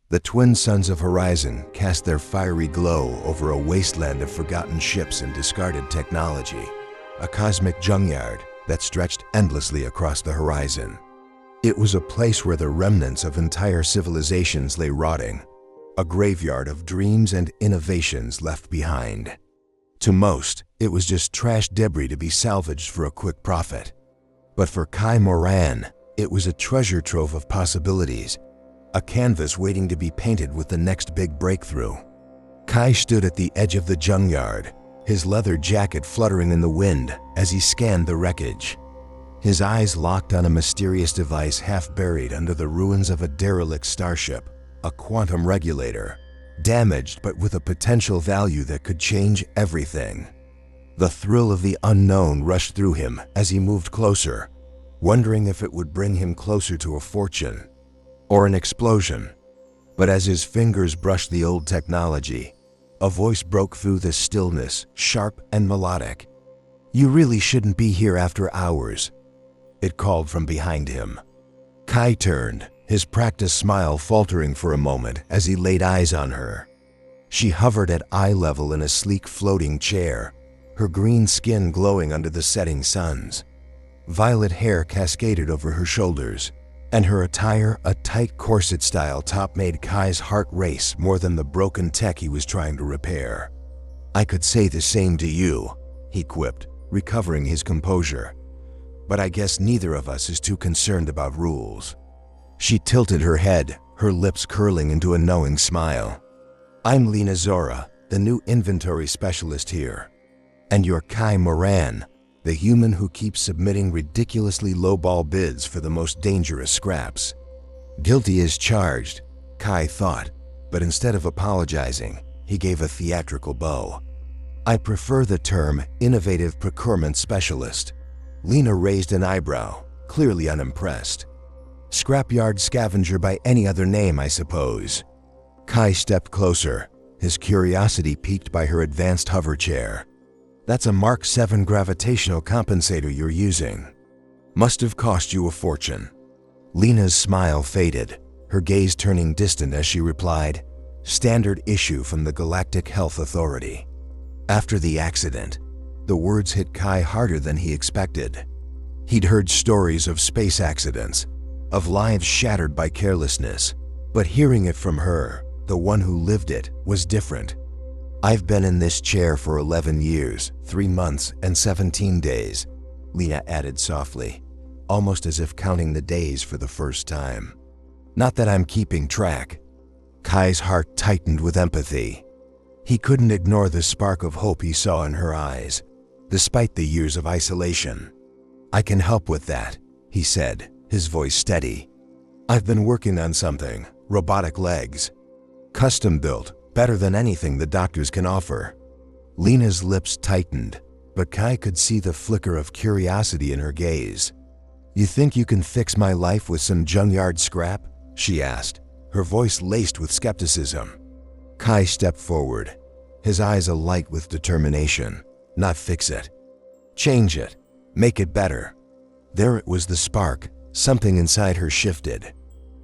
The twin suns of Horizon cast their fiery glow over a wasteland of forgotten ships and discarded technology, a cosmic junkyard that stretched endlessly across the horizon. It was a place where the remnants of entire civilizations lay rotting, a graveyard of dreams and innovations left behind. To most, it was just trash debris to be salvaged for a quick profit. But for Kai Moran, it was a treasure trove of possibilities, a canvas waiting to be painted with the next big breakthrough. Kai stood at the edge of the junkyard, his leather jacket fluttering in the wind as he scanned the wreckage. His eyes locked on a mysterious device half buried under the ruins of a derelict starship, a quantum regulator, damaged but with a potential value that could change everything. The thrill of the unknown rushed through him as he moved closer, wondering if it would bring him closer to a fortune or an explosion. But as his fingers brushed the old technology, a voice broke through the stillness, sharp and melodic. "You really shouldn't be here after hours," it called from behind him. Kai turned, his practiced smile faltering for a moment as he laid eyes on her. She hovered at eye level in a sleek floating chair, her green skin glowing under the setting suns. Violet hair cascaded over her shoulders, and her attire, a tight corset-style top, made Kai's heart race more than the broken tech he was trying to repair. "I could say the same to you," he quipped, recovering his composure. "But I guess neither of us is too concerned about rules." She tilted her head, her lips curling into a knowing smile. "I'm Lena Zora, the new inventory specialist here. And you're Kai Moran, the human who keeps submitting ridiculously lowball bids for the most dangerous scraps." Guilty as charged, Kai thought, but instead of apologizing, he gave a theatrical bow. "I prefer the term innovative procurement specialist." Lena raised an eyebrow, clearly unimpressed. "Scrapyard scavenger by any other name, I suppose." Kai stepped closer, his curiosity piqued by her advanced hover chair. "That's a Mark 7 gravitational compensator you're using. Must have cost you a fortune." Lena's smile faded, her gaze turning distant as she replied, "Standard issue from the Galactic Health Authority." After the accident, the words hit Kai harder than he expected. He'd heard stories of space accidents, of lives shattered by carelessness, but hearing it from her, the one who lived it, was different. "I've been in this chair for 11 years, 3 months, and 17 days, Lena added softly, almost as if counting the days for the first time. "Not that I'm keeping track." Kai's heart tightened with empathy. He couldn't ignore the spark of hope he saw in her eyes, despite the years of isolation. "I can help with that," he said, his voice steady. "I've been working on something, robotic legs. Custom built, better than anything the doctors can offer." Lena's lips tightened, but Kai could see the flicker of curiosity in her gaze. "You think you can fix my life with some junkyard scrap?" she asked, her voice laced with skepticism. Kai stepped forward, his eyes alight with determination. "Not fix it. Change it. Make it better." There it was, the spark. Something inside her shifted.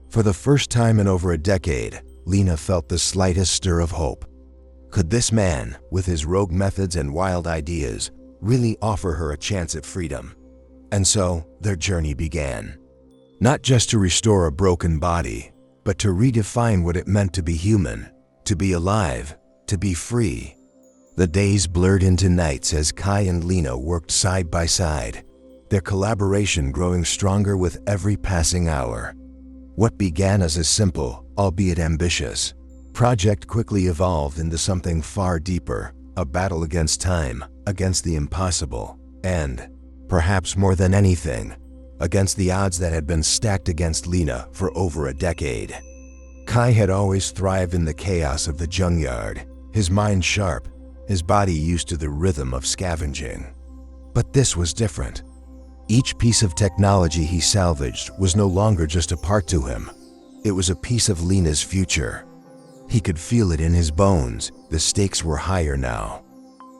For the first time in over a decade, Lena felt the slightest stir of hope. Could this man, with his rogue methods and wild ideas, really offer her a chance at freedom? And so, their journey began. Not just to restore a broken body, but to redefine what it meant to be human, to be alive, to be free. The days blurred into nights as Kai and Lena worked side by side, their collaboration growing stronger with every passing hour. What began as a simple, albeit ambitious, project quickly evolved into something far deeper, a battle against time, against the impossible, and, perhaps more than anything, against the odds that had been stacked against Lena for over a decade. Kai had always thrived in the chaos of the junkyard, his mind sharp, his body used to the rhythm of scavenging. But this was different. Each piece of technology he salvaged was no longer just a part to him. It was a piece of Lena's future. He could feel it in his bones. The stakes were higher now.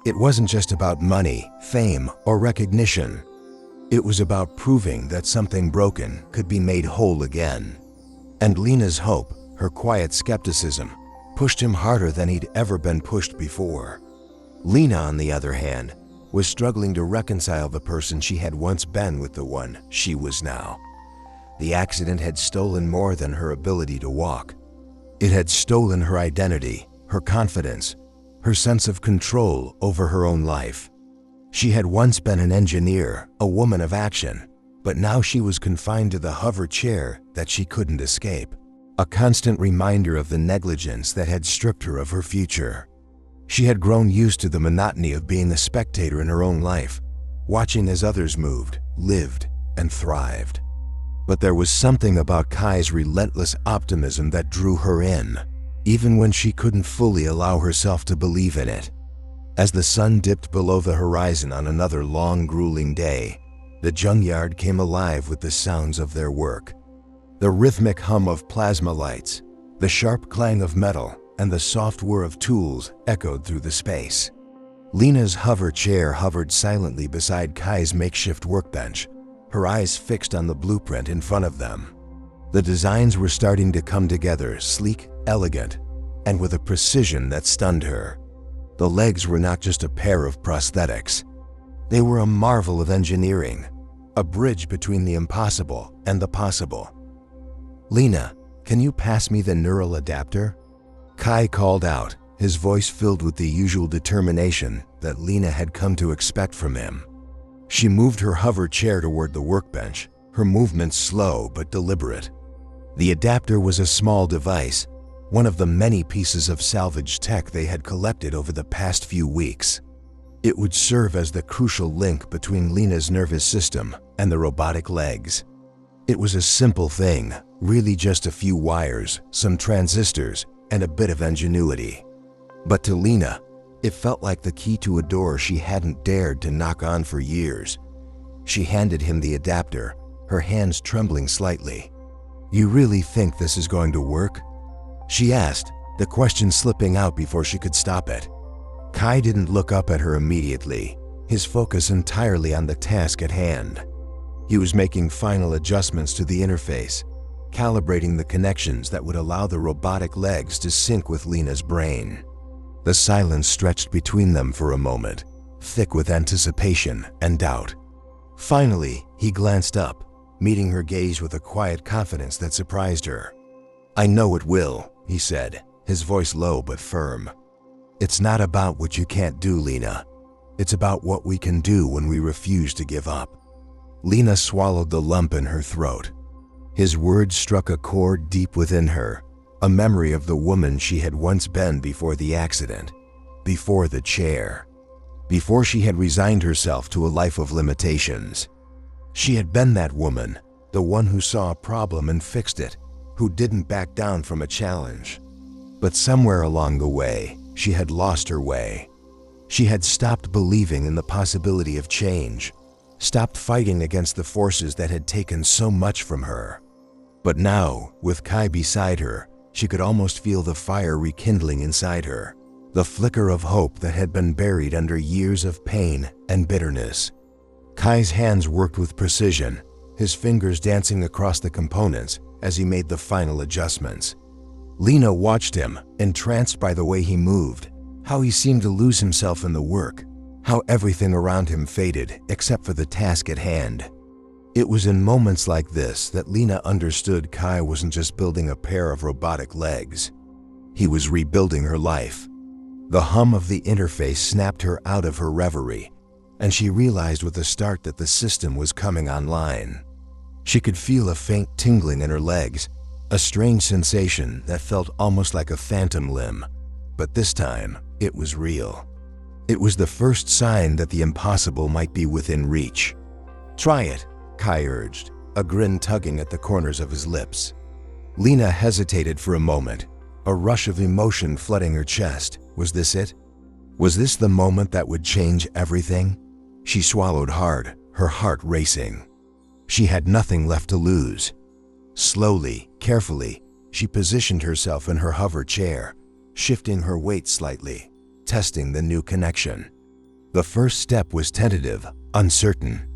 It wasn't just about money, fame, or recognition. It was about proving that something broken could be made whole again. And Lena's hope, her quiet skepticism, pushed him harder than he'd ever been pushed before. Lena, on the other hand, was struggling to reconcile the person she had once been with the one she was now. The accident had stolen more than her ability to walk. It had stolen her identity, her confidence, her sense of control over her own life. She had once been an engineer, a woman of action, but now she was confined to the hover chair that she couldn't escape, a constant reminder of the negligence that had stripped her of her future. She had grown used to the monotony of being a spectator in her own life, watching as others moved, lived, and thrived. But there was something about Kai's relentless optimism that drew her in, even when she couldn't fully allow herself to believe in it. As the sun dipped below the horizon on another long, grueling day, the junkyard came alive with the sounds of their work. The rhythmic hum of plasma lights, the sharp clang of metal, and the soft whir of tools echoed through the space. Lena's hover chair hovered silently beside Kai's makeshift workbench, her eyes fixed on the blueprint in front of them. The designs were starting to come together, sleek, elegant, and with a precision that stunned her. The legs were not just a pair of prosthetics. They were a marvel of engineering, a bridge between the impossible and the possible. "Lena, can you pass me the neural adapter?" Kai called out, his voice filled with the usual determination that Lena had come to expect from him. She moved her hover chair toward the workbench, her movements slow but deliberate. The adapter was a small device, one of the many pieces of salvaged tech they had collected over the past few weeks. It would serve as the crucial link between Lena's nervous system and the robotic legs. It was a simple thing, really just a few wires, some transistors, and a bit of ingenuity. But to Lena, it felt like the key to a door she hadn't dared to knock on for years. She handed him the adapter, her hands trembling slightly. "You really think this is going to work?" she asked, the question slipping out before she could stop it. Kai didn't look up at her immediately, his focus entirely on the task at hand. He was making final adjustments to the interface, calibrating the connections that would allow the robotic legs to sync with Lena's brain. The silence stretched between them for a moment, thick with anticipation and doubt. Finally, he glanced up, meeting her gaze with a quiet confidence that surprised her. "I know it will," he said, his voice low but firm. "It's not about what you can't do, Lena. It's about what we can do when we refuse to give up." Lena swallowed the lump in her throat. His words struck a chord deep within her, a memory of the woman she had once been before the accident, before the chair, before she had resigned herself to a life of limitations. She had been that woman, the one who saw a problem and fixed it, who didn't back down from a challenge. But somewhere along the way, she had lost her way. She had stopped believing in the possibility of change, stopped fighting against the forces that had taken so much from her. But now, with Kai beside her, she could almost feel the fire rekindling inside her, the flicker of hope that had been buried under years of pain and bitterness. Kai's hands worked with precision, his fingers dancing across the components as he made the final adjustments. Lena watched him, entranced by the way he moved, how he seemed to lose himself in the work, how everything around him faded except for the task at hand. It was in moments like this that Lena understood Kai wasn't just building a pair of robotic legs. He was rebuilding her life. The hum of the interface snapped her out of her reverie, and she realized with a start that the system was coming online. She could feel a faint tingling in her legs, a strange sensation that felt almost like a phantom limb. But this time, it was real. It was the first sign that the impossible might be within reach. "Try it," Kai urged, a grin tugging at the corners of his lips. Lena hesitated for a moment, a rush of emotion flooding her chest. Was this it? Was this the moment that would change everything? She swallowed hard, her heart racing. She had nothing left to lose. Slowly, carefully, she positioned herself in her hover chair, shifting her weight slightly, testing the new connection. The first step was tentative, uncertain.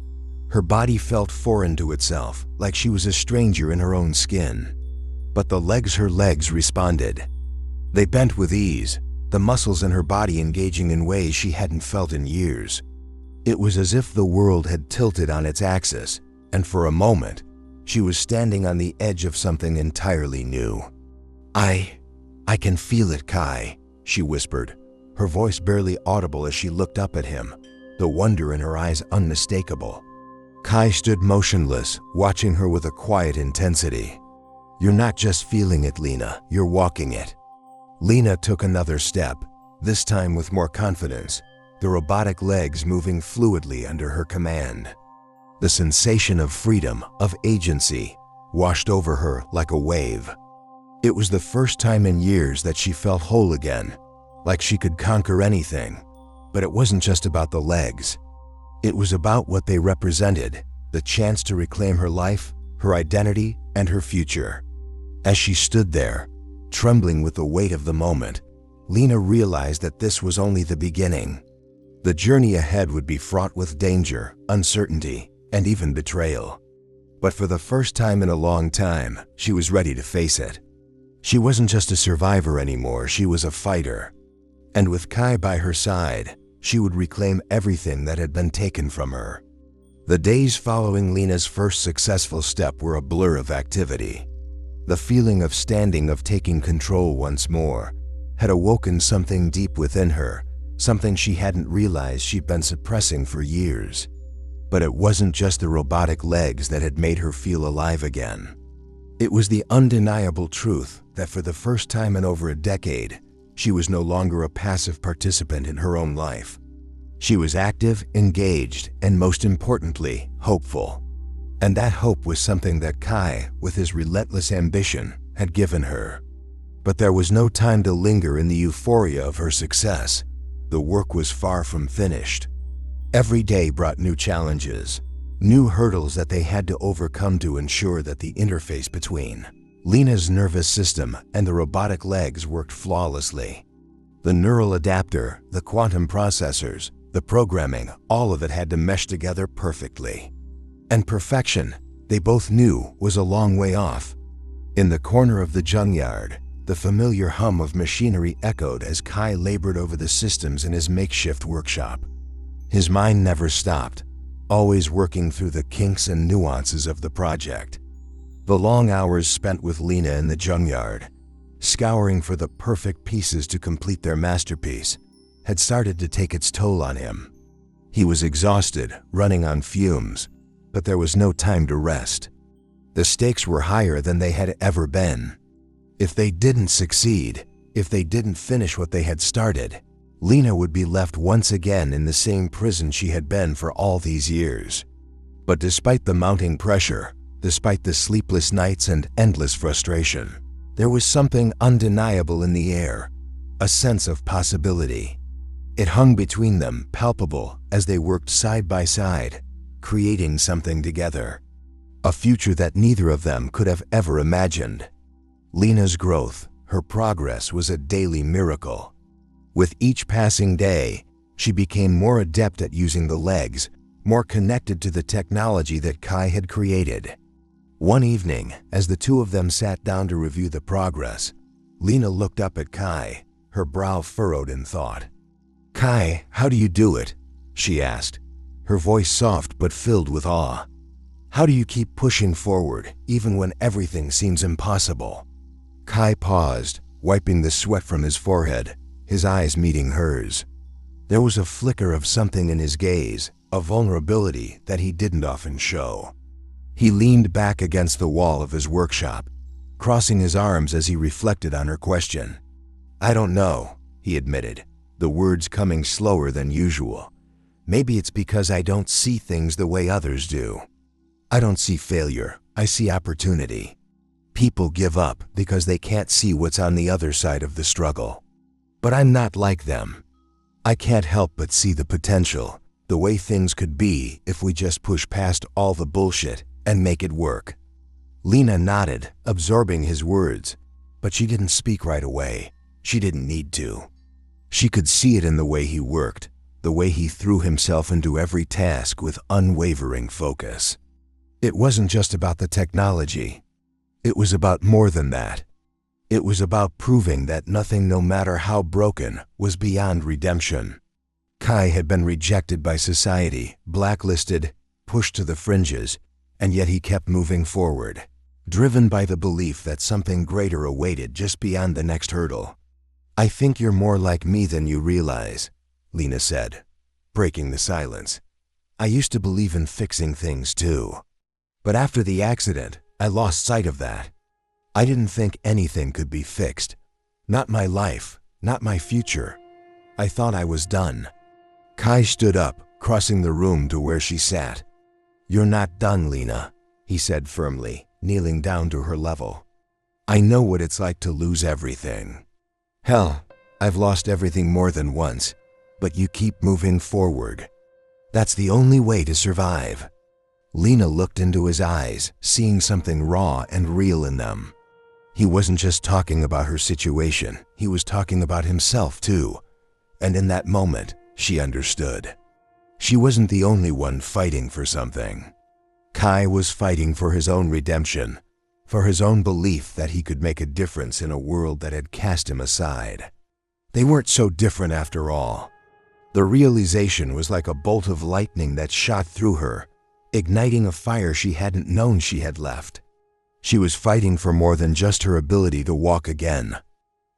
Her body felt foreign to itself, like she was a stranger in her own skin. But her legs responded. They bent with ease, the muscles in her body engaging in ways she hadn't felt in years. It was as if the world had tilted on its axis, and for a moment, she was standing on the edge of something entirely new. I can feel it, Kai," she whispered, her voice barely audible as she looked up at him, the wonder in her eyes unmistakable. Kai stood motionless, watching her with a quiet intensity. "You're not just feeling it, Lena, you're walking it." Lena took another step, this time with more confidence, the robotic legs moving fluidly under her command. The sensation of freedom, of agency, washed over her like a wave. It was the first time in years that she felt whole again, like she could conquer anything. But it wasn't just about the legs. It was about what they represented, the chance to reclaim her life, her identity, and her future. As she stood there, trembling with the weight of the moment, Lena realized that this was only the beginning. The journey ahead would be fraught with danger, uncertainty, and even betrayal. But for the first time in a long time, she was ready to face it. She wasn't just a survivor anymore, she was a fighter. And with Kai by her side, she would reclaim everything that had been taken from her. The days following Lena's first successful step were a blur of activity. The feeling of taking control once more, had awoken something deep within her, something she hadn't realized she'd been suppressing for years. But it wasn't just the robotic legs that had made her feel alive again. It was the undeniable truth that for the first time in over a decade, she was no longer a passive participant in her own life. She was active, engaged, and most importantly, hopeful. And that hope was something that Kai, with his relentless ambition, had given her. But there was no time to linger in the euphoria of her success. The work was far from finished. Every day brought new challenges, new hurdles that they had to overcome to ensure that the interface between Lena's nervous system and the robotic legs worked flawlessly. The neural adapter, the quantum processors, the programming, all of it had to mesh together perfectly. And perfection, they both knew, was a long way off. In the corner of the junkyard, the familiar hum of machinery echoed as Kai labored over the systems in his makeshift workshop. His mind never stopped, always working through the kinks and nuances of the project. The long hours spent with Lena in the junkyard, scouring for the perfect pieces to complete their masterpiece, had started to take its toll on him. He was exhausted, running on fumes, but there was no time to rest. The stakes were higher than they had ever been. If they didn't succeed, if they didn't finish what they had started, Lena would be left once again in the same prison she had been for all these years. But despite the mounting pressure, despite the sleepless nights and endless frustration, there was something undeniable in the air, a sense of possibility. It hung between them, palpable, as they worked side by side, creating something together. A future that neither of them could have ever imagined. Lena's growth, her progress, was a daily miracle. With each passing day, she became more adept at using the legs, more connected to the technology that Kai had created. One evening, as the two of them sat down to review the progress, Lena looked up at Kai, her brow furrowed in thought. "Kai, how do you do it?" she asked, her voice soft but filled with awe. "How do you keep pushing forward, even when everything seems impossible?" Kai paused, wiping the sweat from his forehead, his eyes meeting hers. There was a flicker of something in his gaze, a vulnerability that he didn't often show. He leaned back against the wall of his workshop, crossing his arms as he reflected on her question. "I don't know," he admitted, the words coming slower than usual. "Maybe it's because I don't see things the way others do. I don't see failure, I see opportunity. People give up because they can't see what's on the other side of the struggle. But I'm not like them. I can't help but see the potential, the way things could be if we just push past all the bullshit and make it work." Lena nodded, absorbing his words, but she didn't speak right away. She didn't need to. She could see it in the way he worked, the way he threw himself into every task with unwavering focus. It wasn't just about the technology. It was about more than that. It was about proving that nothing, no matter how broken, was beyond redemption. Kai had been rejected by society, blacklisted, pushed to the fringes, and yet he kept moving forward, driven by the belief that something greater awaited just beyond the next hurdle. "I think you're more like me than you realize," Lena said, breaking the silence. "I used to believe in fixing things too. But after the accident, I lost sight of that. I didn't think anything could be fixed. Not my life, not my future. I thought I was done." Kai stood up, crossing the room to where she sat. "You're not done, Lena," he said firmly, kneeling down to her level. "I know what it's like to lose everything. Hell, I've lost everything more than once, but you keep moving forward. That's the only way to survive." Lena looked into his eyes, seeing something raw and real in them. He wasn't just talking about her situation, he was talking about himself too. And in that moment, she understood. She wasn't the only one fighting for something. Kai was fighting for his own redemption, for his own belief that he could make a difference in a world that had cast him aside. They weren't so different after all. The realization was like a bolt of lightning that shot through her, igniting a fire she hadn't known she had left. She was fighting for more than just her ability to walk again.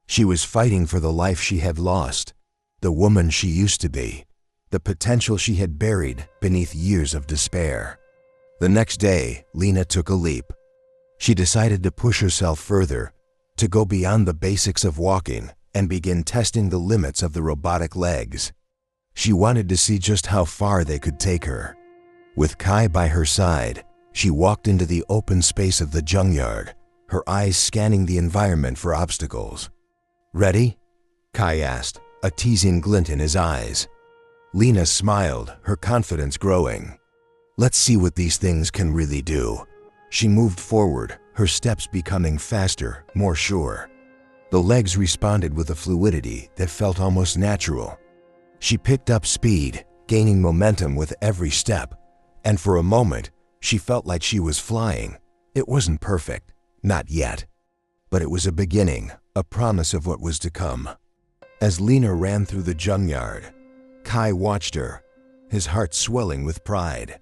She was fighting for the life she had lost, the woman she used to be, the potential she had buried beneath years of despair. The next day, Lena took a leap. She decided to push herself further, to go beyond the basics of walking and begin testing the limits of the robotic legs. She wanted to see just how far they could take her. With Kai by her side, she walked into the open space of the junkyard, her eyes scanning the environment for obstacles. "Ready?" Kai asked, a teasing glint in his eyes. Lena smiled, her confidence growing. "Let's see what these things can really do." She moved forward, her steps becoming faster, more sure. The legs responded with a fluidity that felt almost natural. She picked up speed, gaining momentum with every step, and for a moment, she felt like she was flying. It wasn't perfect, not yet, but it was a beginning, a promise of what was to come. As Lena ran through the junkyard, Kai watched her, his heart swelling with pride.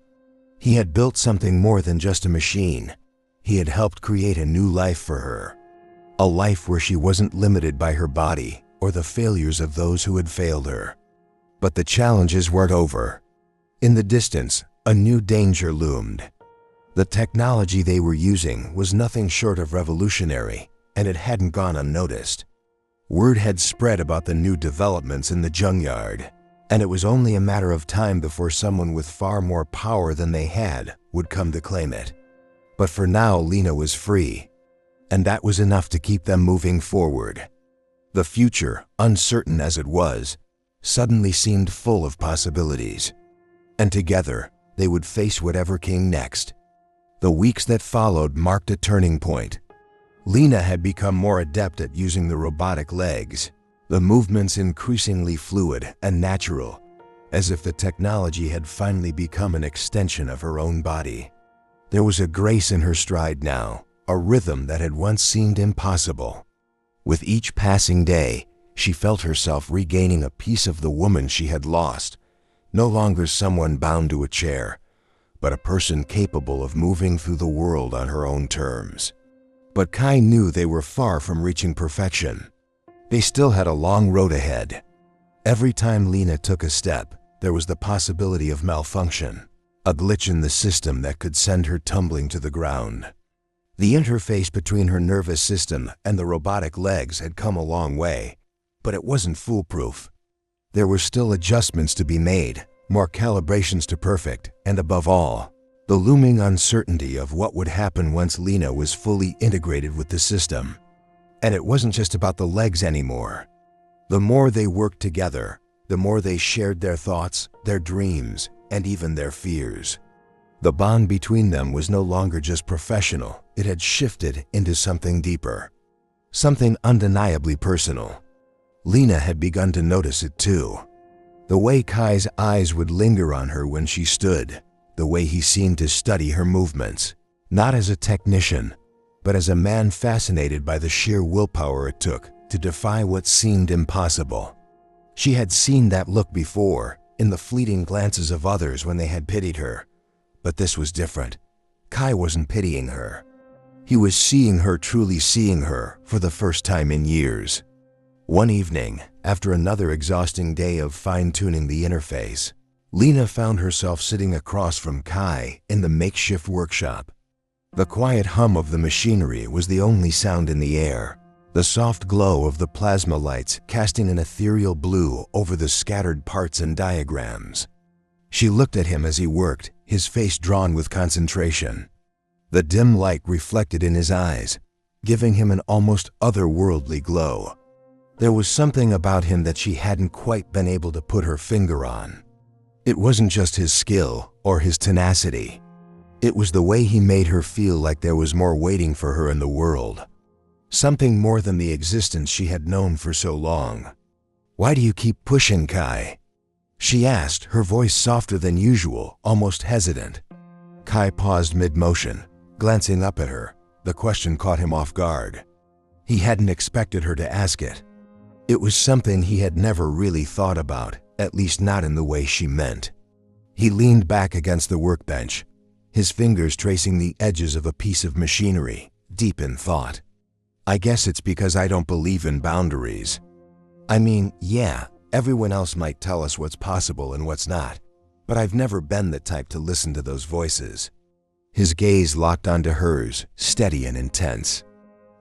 He had built something more than just a machine. He had helped create a new life for her. A life where she wasn't limited by her body or the failures of those who had failed her. But the challenges weren't over. In the distance, a new danger loomed. The technology they were using was nothing short of revolutionary, and it hadn't gone unnoticed. Word had spread about the new developments in the junkyard, and it was only a matter of time before someone with far more power than they had would come to claim it. But for now, Lena was free, and that was enough to keep them moving forward. The future, uncertain as it was, suddenly seemed full of possibilities, and together they would face whatever came next. The weeks that followed marked a turning point. Lena had become more adept at using the robotic legs, the movements increasingly fluid and natural, as if the technology had finally become an extension of her own body. There was a grace in her stride now, a rhythm that had once seemed impossible. With each passing day, she felt herself regaining a piece of the woman she had lost, no longer someone bound to a chair, but a person capable of moving through the world on her own terms. But Kai knew they were far from reaching perfection. They still had a long road ahead. Every time Lena took a step, there was the possibility of malfunction, a glitch in the system that could send her tumbling to the ground. The interface between her nervous system and the robotic legs had come a long way, but it wasn't foolproof. There were still adjustments to be made, more calibrations to perfect, and above all, the looming uncertainty of what would happen once Lena was fully integrated with the system. And it wasn't just about the legs anymore. The more they worked together, the more they shared their thoughts, their dreams, and even their fears. The bond between them was no longer just professional, it had shifted into something deeper, something undeniably personal. Lena had begun to notice it too. The way Kai's eyes would linger on her when she stood, the way he seemed to study her movements, not as a technician, but as a man fascinated by the sheer willpower it took to defy what seemed impossible. She had seen that look before, in the fleeting glances of others when they had pitied her. But this was different. Kai wasn't pitying her. He was seeing her, truly seeing her, for the first time in years. One evening, after another exhausting day of fine-tuning the interface, Lena found herself sitting across from Kai in the makeshift workshop. The quiet hum of the machinery was the only sound in the air, the soft glow of the plasma lights casting an ethereal blue over the scattered parts and diagrams. She looked at him as he worked, his face drawn with concentration. The dim light reflected in his eyes, giving him an almost otherworldly glow. There was something about him that she hadn't quite been able to put her finger on. It wasn't just his skill or his tenacity. It was the way he made her feel like there was more waiting for her in the world. Something more than the existence she had known for so long. "Why do you keep pushing, Kai?" she asked, her voice softer than usual, almost hesitant. Kai paused mid-motion, glancing up at her. The question caught him off guard. He hadn't expected her to ask it. It was something he had never really thought about, at least not in the way she meant. He leaned back against the workbench, his fingers tracing the edges of a piece of machinery, deep in thought. "I guess it's because I don't believe in boundaries. I mean, yeah, everyone else might tell us what's possible and what's not, but I've never been the type to listen to those voices." His gaze locked onto hers, steady and intense.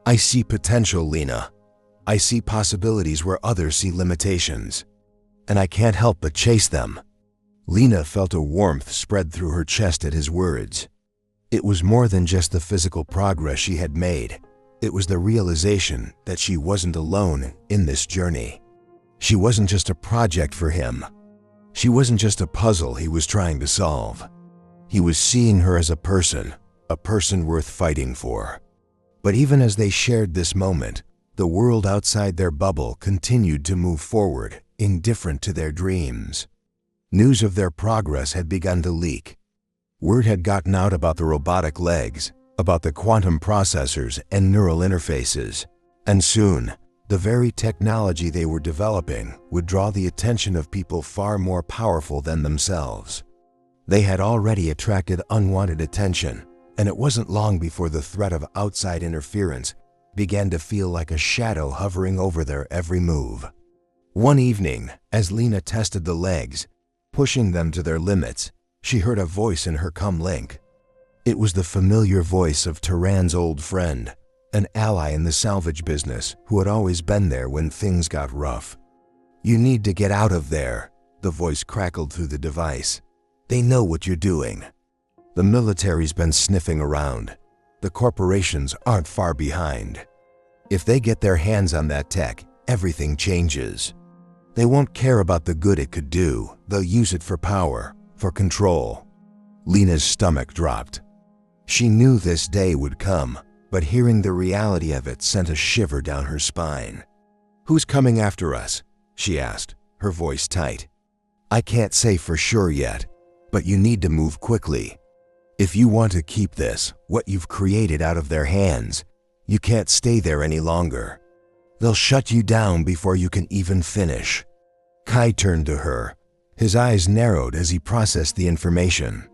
"I see potential, Lena. I see possibilities where others see limitations, and I can't help but chase them." Lena felt a warmth spread through her chest at his words. It was more than just the physical progress she had made. It was the realization that she wasn't alone in this journey. She wasn't just a project for him. She wasn't just a puzzle he was trying to solve. He was seeing her as a person worth fighting for. But even as they shared this moment, the world outside their bubble continued to move forward, indifferent to their dreams. News of their progress had begun to leak. Word had gotten out about the robotic legs, about the quantum processors and neural interfaces, and soon, the very technology they were developing would draw the attention of people far more powerful than themselves. They had already attracted unwanted attention, and it wasn't long before the threat of outside interference began to feel like a shadow hovering over their every move. One evening, as Lena tested the legs, pushing them to their limits, she heard a voice in her comlink. It was the familiar voice of Tehran's old friend, an ally in the salvage business who had always been there when things got rough. "You need to get out of there," the voice crackled through the device. "They know what you're doing. The military's been sniffing around. The corporations aren't far behind. If they get their hands on that tech, everything changes. They won't care about the good it could do. They'll use it for power, for control." Lena's stomach dropped. She knew this day would come, but hearing the reality of it sent a shiver down her spine. "Who's coming after us?" she asked, her voice tight. "I can't say for sure yet, but you need to move quickly. If you want to keep this, what you've created, out of their hands, you can't stay there any longer. They'll shut you down before you can even finish." Kai turned to her. His eyes narrowed as he processed the information.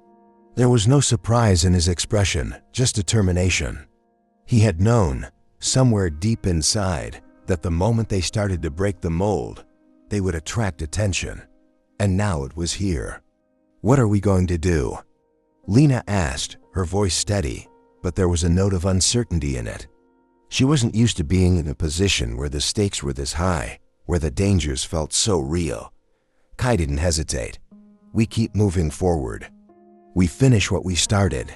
There was no surprise in his expression, just determination. He had known, somewhere deep inside, that the moment they started to break the mold, they would attract attention. And now it was here. "What are we going to do?" Lena asked, her voice steady, but there was a note of uncertainty in it. She wasn't used to being in a position where the stakes were this high, where the dangers felt so real. Kai didn't hesitate. "We keep moving forward. We finish what we started.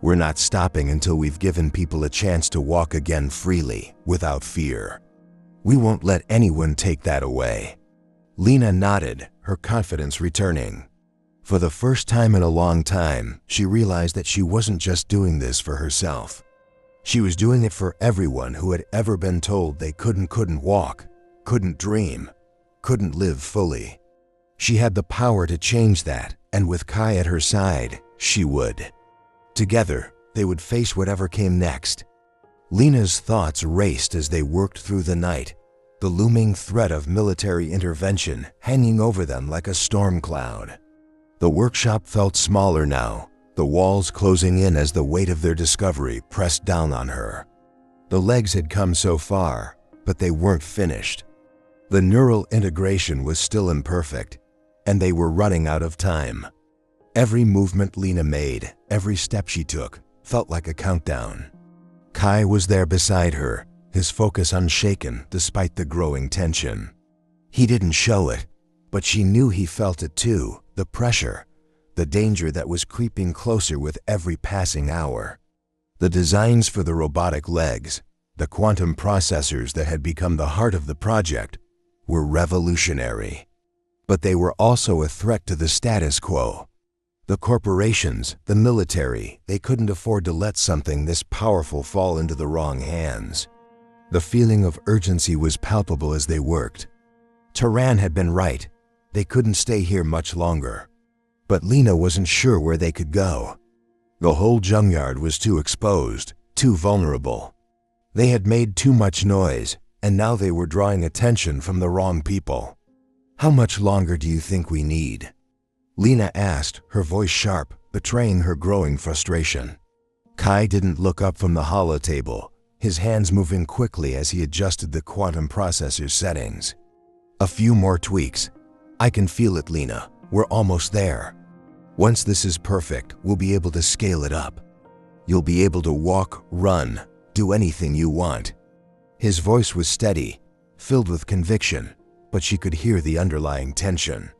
We're not stopping until we've given people a chance to walk again freely, without fear. We won't let anyone take that away." Lena nodded, her confidence returning. For the first time in a long time, she realized that she wasn't just doing this for herself. She was doing it for everyone who had ever been told they couldn't walk, couldn't dream, couldn't live fully. She had the power to change that, and with Kai at her side, she would. Together, they would face whatever came next. Lena's thoughts raced as they worked through the night, the looming threat of military intervention hanging over them like a storm cloud. The workshop felt smaller now, the walls closing in as the weight of their discovery pressed down on her. The legs had come so far, but they weren't finished. The neural integration was still imperfect, and they were running out of time. Every movement Lena made, every step she took, felt like a countdown. Kai was there beside her, his focus unshaken despite the growing tension. He didn't show it, but she knew he felt it too, the pressure, the danger that was creeping closer with every passing hour. The designs for the robotic legs, the quantum processors that had become the heart of the project, were revolutionary. But they were also a threat to the status quo. The corporations, the military, they couldn't afford to let something this powerful fall into the wrong hands. The feeling of urgency was palpable as they worked. Turan had been right. They couldn't stay here much longer. But Lena wasn't sure where they could go. The whole junkyard was too exposed, too vulnerable. They had made too much noise, and now they were drawing attention from the wrong people. "How much longer do you think we need?" Lena asked, her voice sharp, betraying her growing frustration. Kai didn't look up from the holotable, his hands moving quickly as he adjusted the quantum processor's settings. "A few more tweaks. I can feel it, Lena. We're almost there. Once this is perfect, we'll be able to scale it up. You'll be able to walk, run, do anything you want." His voice was steady, filled with conviction, but she could hear the underlying tension.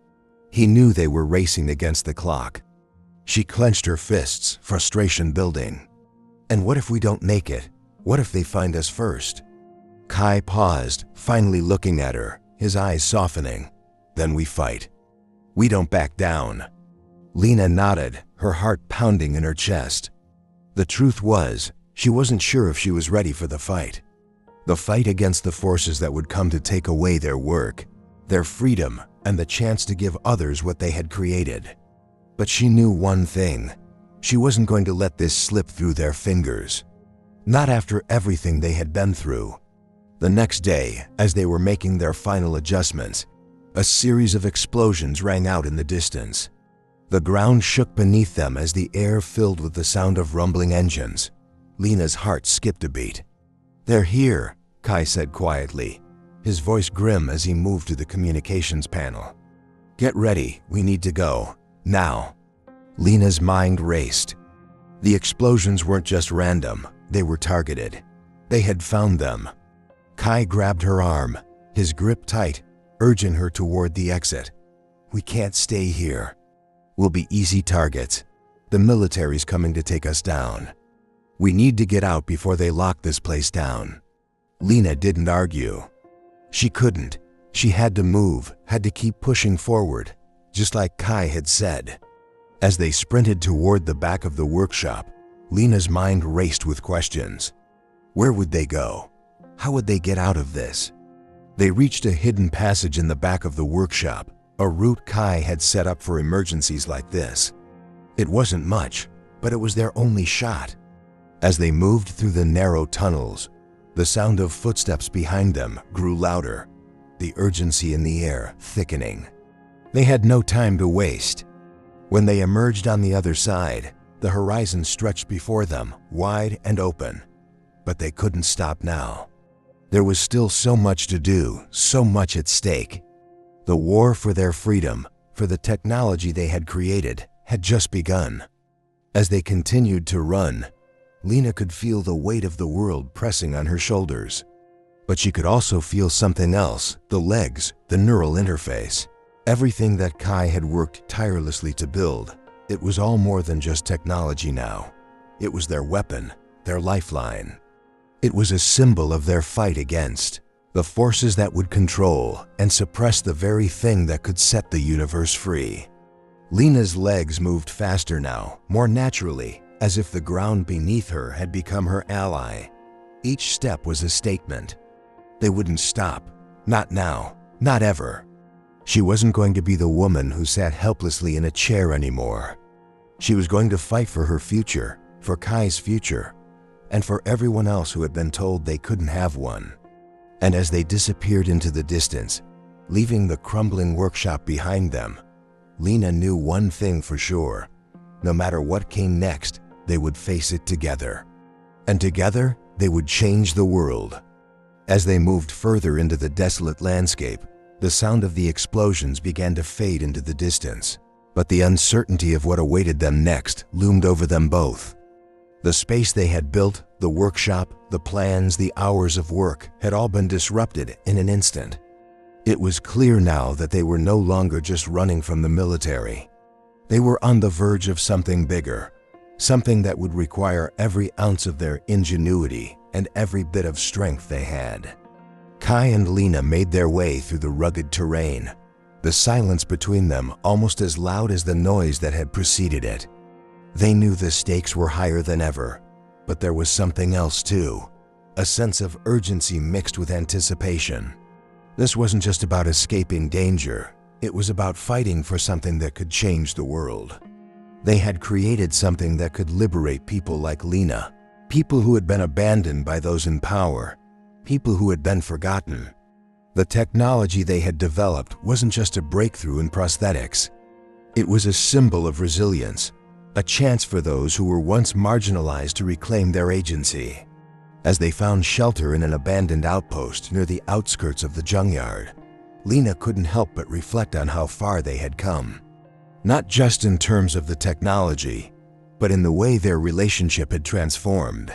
He knew they were racing against the clock. She clenched her fists, frustration building. "And what if we don't make it? What if they find us first?" Kai paused, finally looking at her, his eyes softening. "Then we fight. We don't back down." Lena nodded, her heart pounding in her chest. The truth was, she wasn't sure if she was ready for the fight. The fight against the forces that would come to take away their work, their freedom, and the chance to give others what they had created. But she knew one thing. She wasn't going to let this slip through their fingers. Not after everything they had been through. The next day, as they were making their final adjustments, a series of explosions rang out in the distance. The ground shook beneath them as the air filled with the sound of rumbling engines. Lena's heart skipped a beat. "They're here," Kai said quietly, his voice grim as he moved to the communications panel. "Get ready, we need to go. Now." Lena's mind raced. The explosions weren't just random, they were targeted. They had found them. Kai grabbed her arm, his grip tight, urging her toward the exit. "We can't stay here. We'll be easy targets. The military's coming to take us down. We need to get out before they lock this place down." Lena didn't argue. She couldn't. She had to move, had to keep pushing forward, just like Kai had said. As they sprinted toward the back of the workshop, Lena's mind raced with questions. Where would they go? How would they get out of this? They reached a hidden passage in the back of the workshop, a route Kai had set up for emergencies like this. It wasn't much, but it was their only shot. As they moved through the narrow tunnels, the sound of footsteps behind them grew louder, the urgency in the air thickening. They had no time to waste. When they emerged on the other side, the horizon stretched before them, wide and open. But they couldn't stop now. There was still so much to do, so much at stake. The war for their freedom, for the technology they had created, had just begun. As they continued to run, Lena could feel the weight of the world pressing on her shoulders. But she could also feel something else, the legs, the neural interface. Everything that Kai had worked tirelessly to build. It was all more than just technology now. It was their weapon, their lifeline. It was a symbol of their fight against the forces that would control and suppress the very thing that could set the universe free. Lena's legs moved faster now, more naturally, as if the ground beneath her had become her ally. Each step was a statement. They wouldn't stop. Not now. Not ever. She wasn't going to be the woman who sat helplessly in a chair anymore. She was going to fight for her future, for Kai's future, and for everyone else who had been told they couldn't have one. And as they disappeared into the distance, leaving the crumbling workshop behind them, Lena knew one thing for sure. No matter what came next, they would face it together. And together, they would change the world. As they moved further into the desolate landscape, the sound of the explosions began to fade into the distance. But the uncertainty of what awaited them next loomed over them both. The space they had built, the workshop, the plans, the hours of work had all been disrupted in an instant. It was clear now that they were no longer just running from the military. They were on the verge of something bigger, something that would require every ounce of their ingenuity and every bit of strength they had. Kai and Lena made their way through the rugged terrain, the silence between them almost as loud as the noise that had preceded it. They knew the stakes were higher than ever, but there was something else too, a sense of urgency mixed with anticipation. This wasn't just about escaping danger, it was about fighting for something that could change the world. They had created something that could liberate people like Lena, people who had been abandoned by those in power, people who had been forgotten. The technology they had developed wasn't just a breakthrough in prosthetics. It was a symbol of resilience, a chance for those who were once marginalized to reclaim their agency. As they found shelter in an abandoned outpost near the outskirts of the junkyard, Lena couldn't help but reflect on how far they had come. Not just in terms of the technology, but in the way their relationship had transformed.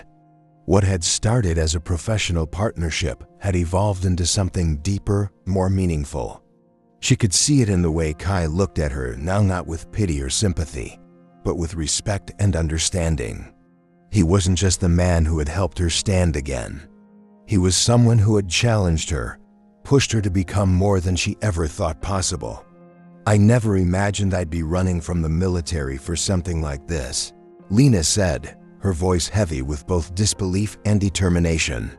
What had started as a professional partnership had evolved into something deeper, more meaningful. She could see it in the way Kai looked at her, now not with pity or sympathy, but with respect and understanding. He wasn't just the man who had helped her stand again. He was someone who had challenged her, pushed her to become more than she ever thought possible. "I never imagined I'd be running from the military for something like this," Lena said, her voice heavy with both disbelief and determination.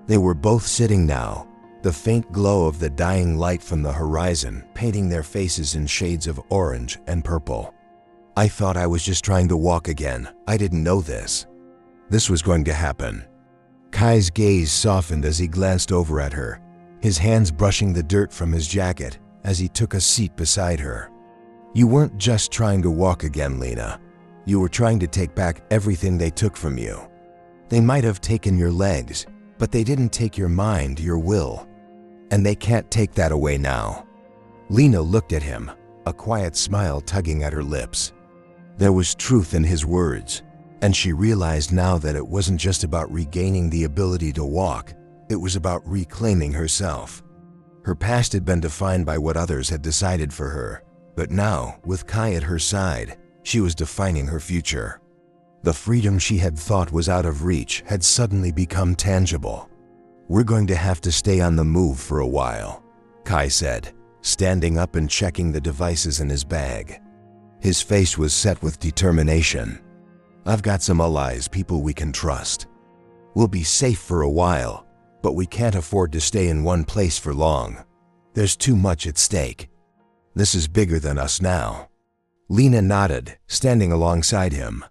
They were both sitting now, the faint glow of the dying light from the horizon painting their faces in shades of orange and purple. "I thought I was just trying to walk again. I didn't know this. This was going to happen." Kai's gaze softened as he glanced over at her, his hands brushing the dirt from his jacket as he took a seat beside her. "You weren't just trying to walk again, Lena. You were trying to take back everything they took from you. They might have taken your legs, but they didn't take your mind, your will. And they can't take that away now." Lena looked at him, a quiet smile tugging at her lips. There was truth in his words, and she realized now that it wasn't just about regaining the ability to walk, it was about reclaiming herself. Her past had been defined by what others had decided for her, but now, with Kai at her side, she was defining her future. The freedom she had thought was out of reach had suddenly become tangible. "We're going to have to stay on the move for a while," Kai said, standing up and checking the devices in his bag. His face was set with determination. "I've got some allies, people we can trust. We'll be safe for a while, but we can't afford to stay in one place for long. There's too much at stake. This is bigger than us now." Lena nodded, standing alongside him.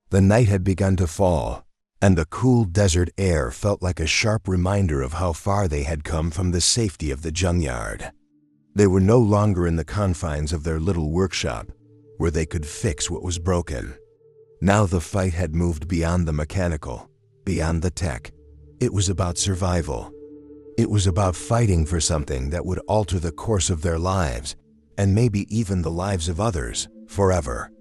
The night had begun to fall, and the cool desert air felt like a sharp reminder of how far they had come from the safety of the junkyard. They were no longer in the confines of their little workshop, where they could fix what was broken. Now the fight had moved beyond the mechanical, beyond the tech. It was about survival. It was about fighting for something that would alter the course of their lives, and maybe even the lives of others, forever.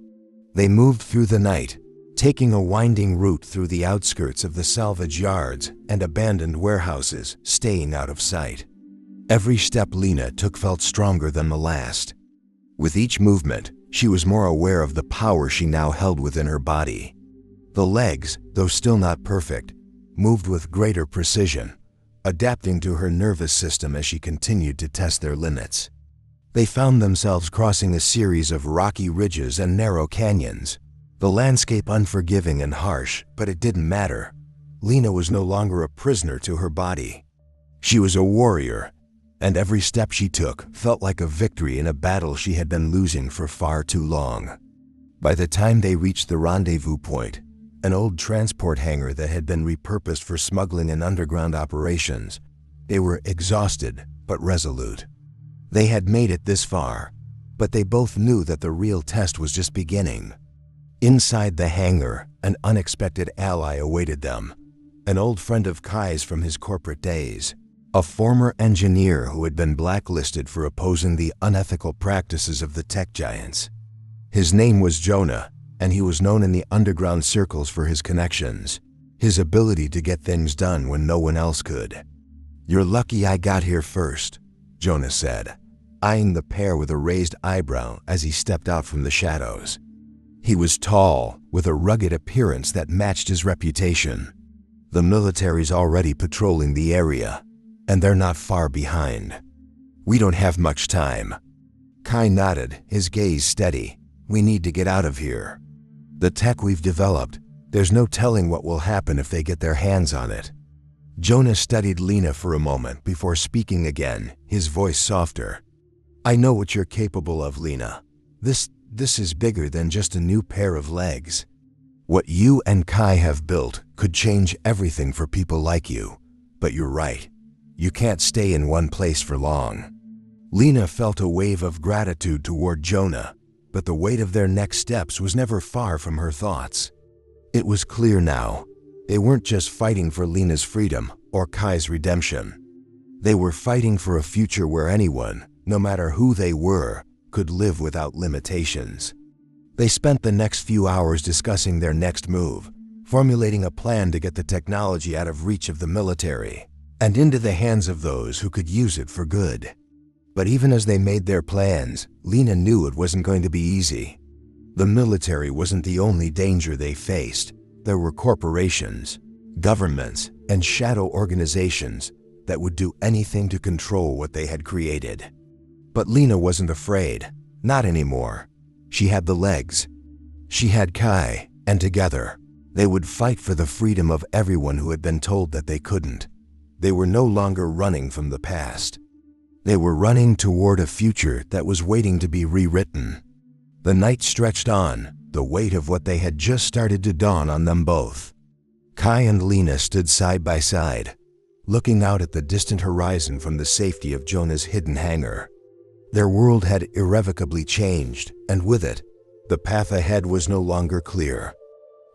They moved through the night, taking a winding route through the outskirts of the salvage yards and abandoned warehouses, staying out of sight. Every step Lena took felt stronger than the last. With each movement, she was more aware of the power she now held within her body. The legs, though still not perfect, moved with greater precision, adapting to her nervous system as she continued to test their limits. They found themselves crossing a series of rocky ridges and narrow canyons, the landscape unforgiving and harsh, but it didn't matter. Lena was no longer a prisoner to her body. She was a warrior, and every step she took felt like a victory in a battle she had been losing for far too long. By the time they reached the rendezvous point, an old transport hangar that had been repurposed for smuggling and underground operations. They were exhausted but resolute. They had made it this far, but they both knew that the real test was just beginning. Inside the hangar, an unexpected ally awaited them, an old friend of Kai's from his corporate days, a former engineer who had been blacklisted for opposing the unethical practices of the tech giants. His name was Jonah, and he was known in the underground circles for his connections, his ability to get things done when no one else could. "You're lucky I got here first," Jonah said, eyeing the pair with a raised eyebrow as he stepped out from the shadows. He was tall, with a rugged appearance that matched his reputation. "The military's already patrolling the area, and they're not far behind. We don't have much time." Kai nodded, his gaze steady. "We need to get out of here. The tech we've developed, there's no telling what will happen if they get their hands on it." Jonah studied Lena for a moment before speaking again, his voice softer. "I know what you're capable of, Lena. This is bigger than just a new pair of legs. What you and Kai have built could change everything for people like you. But you're right. You can't stay in one place for long." Lena felt a wave of gratitude toward Jonah, but the weight of their next steps was never far from her thoughts. It was clear now. They weren't just fighting for Lena's freedom or Kai's redemption. They were fighting for a future where anyone, no matter who they were, could live without limitations. They spent the next few hours discussing their next move, formulating a plan to get the technology out of reach of the military and into the hands of those who could use it for good. But even as they made their plans, Lena knew it wasn't going to be easy. The military wasn't the only danger they faced. There were corporations, governments, and shadow organizations that would do anything to control what they had created. But Lena wasn't afraid, not anymore. She had the legs. She had Kai, and together, they would fight for the freedom of everyone who had been told that they couldn't. They were no longer running from the past. They were running toward a future that was waiting to be rewritten. The night stretched on, the weight of what they had just started to dawn on them both. Kai and Lena stood side by side, looking out at the distant horizon from the safety of Jonah's hidden hangar. Their world had irrevocably changed, and with it, the path ahead was no longer clear.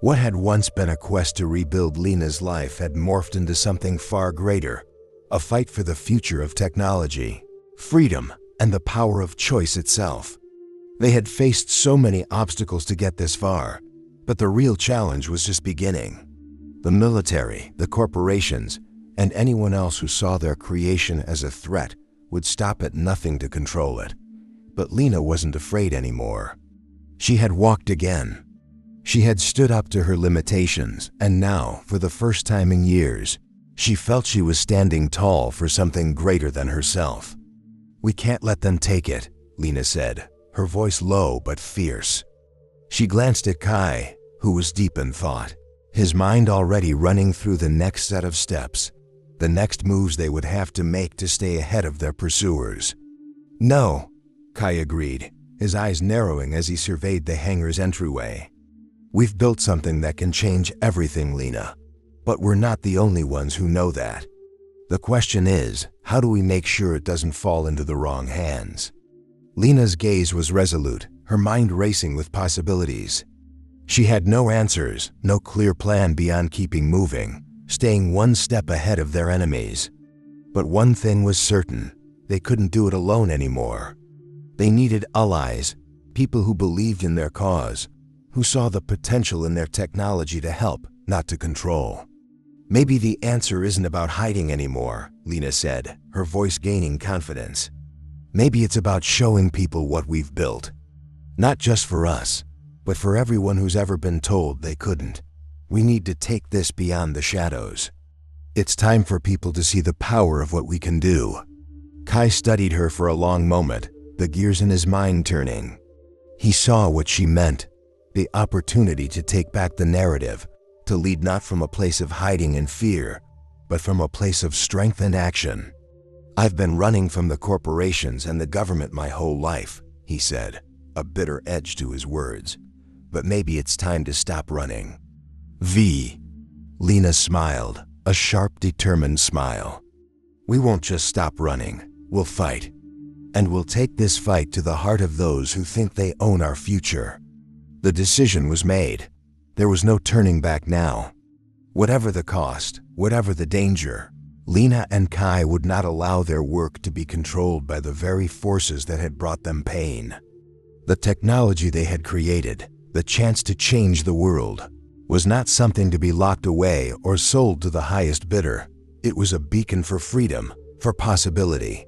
What had once been a quest to rebuild Lena's life had morphed into something far greater, a fight for the future of technology, freedom, and the power of choice itself. They had faced so many obstacles to get this far, but the real challenge was just beginning. The military, the corporations, and anyone else who saw their creation as a threat would stop at nothing to control it. But Lena wasn't afraid anymore. She had walked again. She had stood up to her limitations, and now, for the first time in years, she felt she was standing tall for something greater than herself. "We can't let them take it," Lena said, her voice low but fierce. She glanced at Kai, who was deep in thought, his mind already running through the next set of steps, the next moves they would have to make to stay ahead of their pursuers. "No," Kai agreed, his eyes narrowing as he surveyed the hangar's entryway. "We've built something that can change everything, Lena. But we're not the only ones who know that. The question is, how do we make sure it doesn't fall into the wrong hands?" Lena's gaze was resolute, her mind racing with possibilities. She had no answers, no clear plan beyond keeping moving, staying one step ahead of their enemies. But one thing was certain, they couldn't do it alone anymore. They needed allies, people who believed in their cause, who saw the potential in their technology to help, not to control. "Maybe the answer isn't about hiding anymore," Lena said, her voice gaining confidence. "Maybe it's about showing people what we've built. Not just for us, but for everyone who's ever been told they couldn't. We need to take this beyond the shadows. It's time for people to see the power of what we can do." Kai studied her for a long moment, the gears in his mind turning. He saw what she meant, the opportunity to take back the narrative, to lead not from a place of hiding and fear, but from a place of strength and action. "I've been running from the corporations and the government my whole life," he said, a bitter edge to his words. "But maybe it's time to stop running." V. Lena smiled, a sharp, determined smile. We won't just stop running, we'll fight. And we'll take this fight to the heart of those who think they own our future. The decision was made. There was no turning back now. Whatever the cost, whatever the danger, Lena and Kai would not allow their work to be controlled by the very forces that had brought them pain. The technology they had created, the chance to change the world, was not something to be locked away or sold to the highest bidder. It was a beacon for freedom, for possibility.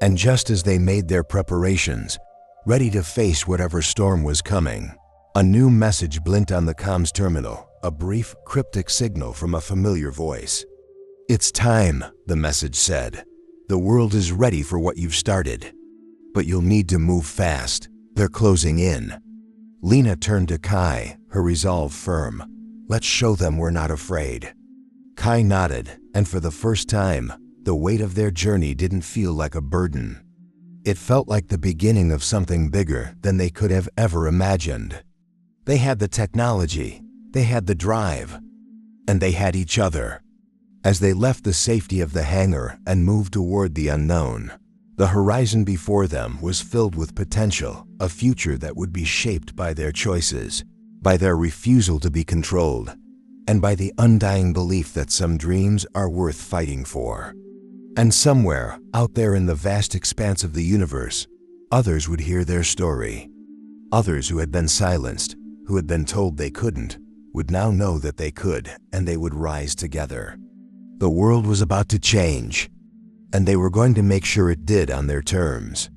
And just as they made their preparations, ready to face whatever storm was coming, a new message blinked on the comms terminal, a brief, cryptic signal from a familiar voice. "It's time," the message said. "The world is ready for what you've started. But you'll need to move fast. They're closing in." Lena turned to Kai, her resolve firm. "Let's show them we're not afraid." Kai nodded, and for the first time, the weight of their journey didn't feel like a burden. It felt like the beginning of something bigger than they could have ever imagined. They had the technology, they had the drive, and they had each other. As they left the safety of the hangar and moved toward the unknown, the horizon before them was filled with potential, a future that would be shaped by their choices, by their refusal to be controlled, and by the undying belief that some dreams are worth fighting for. And somewhere, out there in the vast expanse of the universe, others would hear their story. Others who had been silenced, who had been told they couldn't, would now know that they could, and they would rise together. The world was about to change, and they were going to make sure it did on their terms.